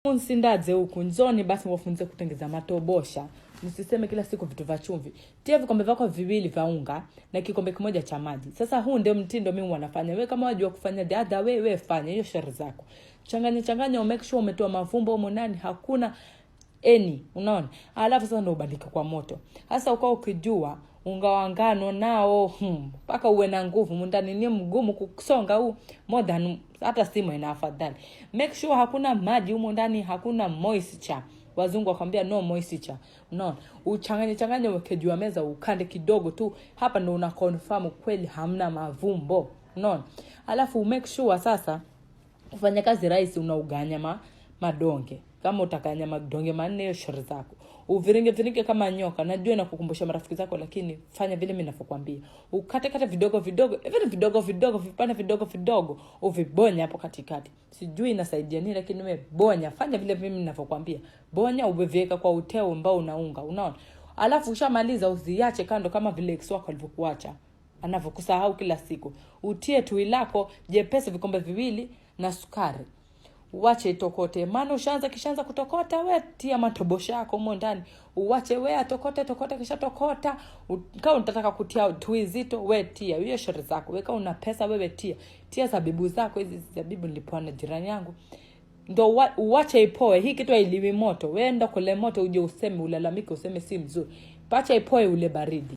Msindaze huku njoni basi wafunze kutengeza matobosha. Msiseme kila siku vitu vya chumvi. Tia vikombe vyako viwili vya unga na kikombe kimoja cha maji. Sasa huu ndio mtindo mimi wanafanya. Wewe kama wajua kufanya the other way, wewe fanya hiyo shauri zako. Changanya make sure umetoa mavumbo humo ndani, hakuna unaona? Alafu sasa ndio ubandika kwa moto. Sasa ukao ukijua unga wa ngano nao mpaka uwe na nguvu mundani ni mgumu kusonga huu more than hata simu ina afadhali. Make sure hakuna maji humo ndani, hakuna moisture. Wazungu wakwambia no moisture. Unaona? Uchanganye weke juu ya meza ukande kidogo tu. Hapa ndio una confirm kweli hamna mavumbo. Unaona? Alafu make sure sasa ufanye kazi rahisi, unauganya madonge. Kama utakanya madonge manne hiyo shauri zako. Uviringe kama nyoka. Najua nakukumbusha marafiki zako lakini fanya vile mimi ninapokuambia. Ukate vidogo, vipande vidogo, uvibonya hapo katikati. Sijui inasaidia nini lakini wewe bonya, fanya vile mimi ninapokuambia. Bonya uviweka kwa uteo ambao unaunga, unaona? Alafu ushamaliza usiache kando kama vile ex wako alivyokuacha. Anavyokusahau kila siku. Utie tui lako jepesi vikombe viwili na sukari. Uache itokote. Maana kishaanza kutokota, wewe tia matobosha yako humo ndani. Uache wewe atokote kisha tokota. Kama unataka kutia tui zito, wewe tia. Hiyo shauri zako. Wewe kama una pesa wewe tia. Tia zabibu zako, hizi zabibu nilipewa na jirani yangu. Ndio uache ipoe. Hii kitu hailiwi moto. Wewe enda kule moto uje useme ulalamike useme si mzuri. Pacha ipoe ule baridi.